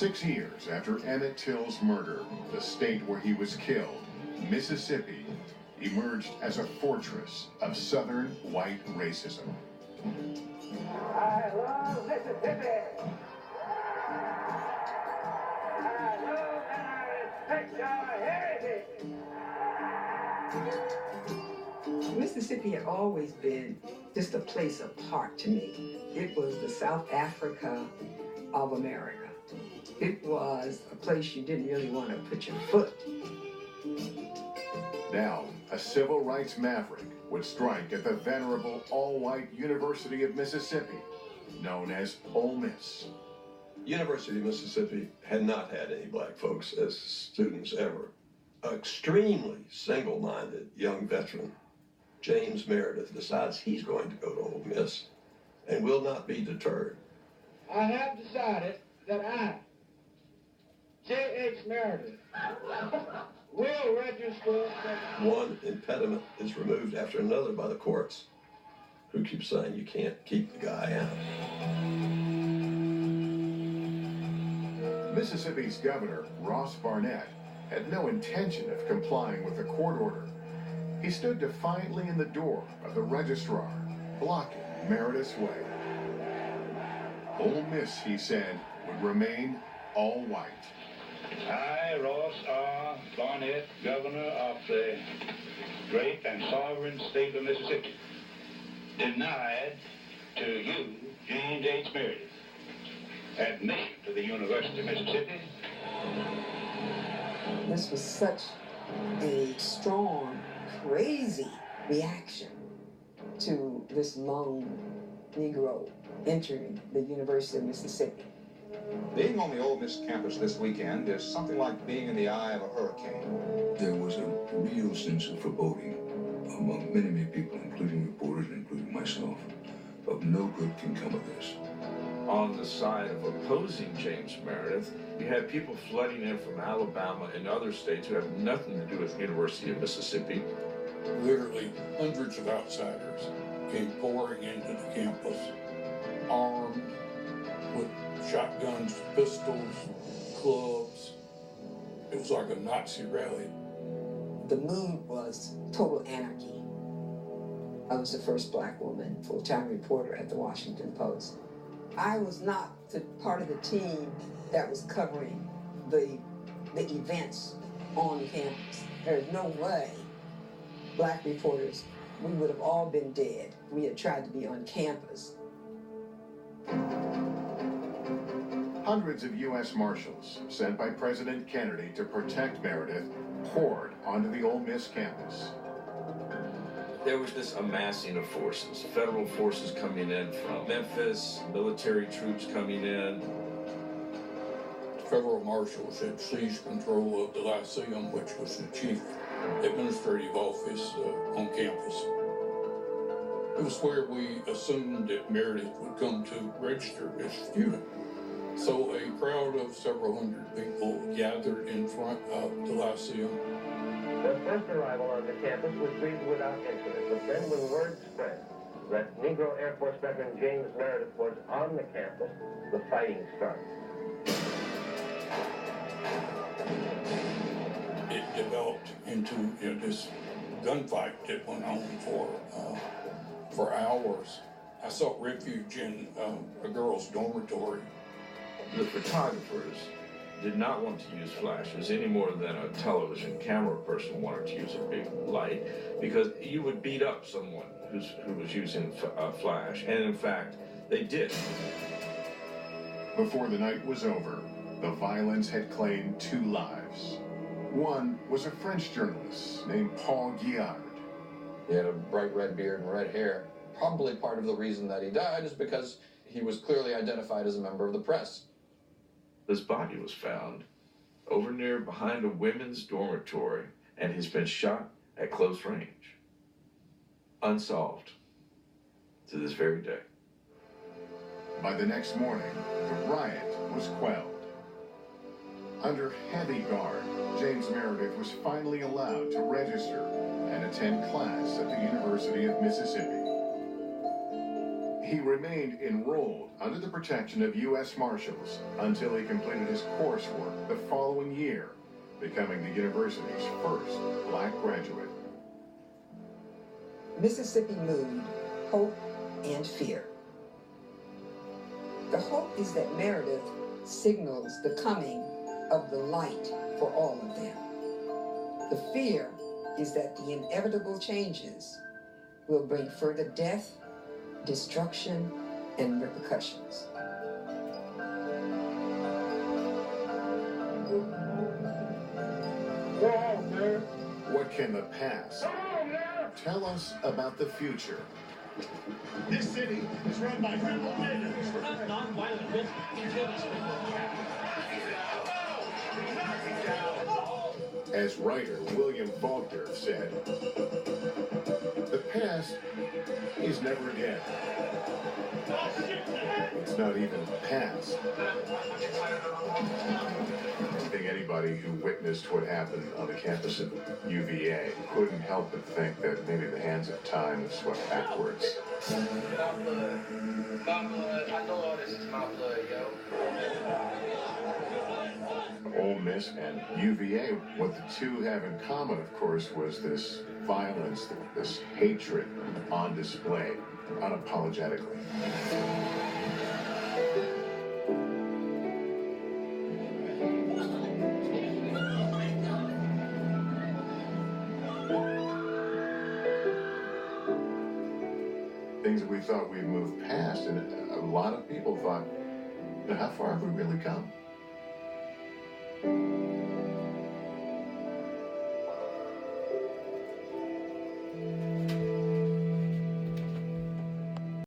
6 years after Emmett Till's murder, the state where he was killed, Mississippi, emerged as a fortress of Southern white racism. I love Mississippi. I love and I respect our heritage. Mississippi had always been just a place apart to me. It was the South Africa of America. It was a place you didn't really want to put your foot. Now, a civil rights maverick would strike at the venerable all-white University of Mississippi, known as Ole Miss. University of Mississippi had not had any black folks as students ever. Extremely single-minded young veteran, James Meredith, decides he's going to go to Ole Miss and will not be deterred. I have decided that I, J.H. Meredith, will register. One impediment is removed after another by the courts, who keep saying you can't keep the guy out. Mississippi's governor, Ross Barnett, had no intention of complying with the court order. He stood defiantly in the door of the registrar, blocking Meredith's way. Ole Miss, he said, would remain all white. I, Ross R. Barnett, governor of the great and sovereign state of Mississippi, denied to you, James H. Meredith, admission to the University of Mississippi. This was such a strong, crazy reaction to this lone Negro entering the University of Mississippi. Being on the Ole Miss campus this weekend is something like being in the eye of a hurricane. There was a real sense of foreboding among many, many people, including reporters, including myself, of no good can come of this. On the side of opposing James Meredith, you had people flooding in from Alabama and other states who have nothing to do with the University of Mississippi. Literally hundreds of outsiders came pouring into the campus, armed with shotguns, pistols, clubs. It was like a Nazi rally. The mood was total anarchy. I was the first black woman full-time reporter at the Washington Post. I was not part of the team that was covering the events on campus. There's no way black reporters, we would have all been dead. We had tried to be on campus. Hundreds of U.S. Marshals, sent by President Kennedy to protect Meredith, poured onto the Ole Miss campus. There was this amassing of forces, federal forces coming in from Memphis, military troops coming in. Federal marshals had seized control of the Lyceum, which was the chief administrative office on campus. It was where we assumed that Meredith would come to register as a student. So a crowd of several hundred people gathered in front of the Lyceum. The first arrival on the campus was greeted without incident, but then when word spread that Negro Air Force veteran James Meredith was on the campus, the fighting started. It developed into this gunfight that went on for hours. I sought refuge in a girls' dormitory. The photographers did not want to use flashes any more than a television camera person wanted to use a big light, because you would beat up someone who was using a flash, and in fact, they did. Before the night was over, the violence had claimed 2 lives. One was a French journalist named Paul Guillard. He had a bright red beard and red hair. Probably part of the reason that he died is because he was clearly identified as a member of the press. His body was found over near behind a women's dormitory, and he's been shot at close range. Unsolved to this very day. By the next morning, the riot was quelled. Under heavy guard, James Meredith was finally allowed to register and attend class at the University of Mississippi. He remained enrolled under the protection of U.S. Marshals until he completed his coursework the following year, becoming the university's first black graduate. Mississippi Mood, Hope and Fear. The hope is that Meredith signals the coming of the light for all of them. The fear is that the inevitable changes will bring further death, destruction, and repercussions. What can the past tell us about the future? This city is run by criminal bandits. We're not non-violent until these As writer William Faulkner said, the past is never dead. It's not even past. I think anybody who witnessed what happened on the campus of UVA couldn't help but think that maybe the hands of time have swept backwards. My blood. My blood. I know all this is my blood, yo. Ole Miss and UVA, what the two have in common, of course, was this violence, this hatred on display, unapologetically. Things that we thought we'd moved past, and a lot of people thought, how far have we really come?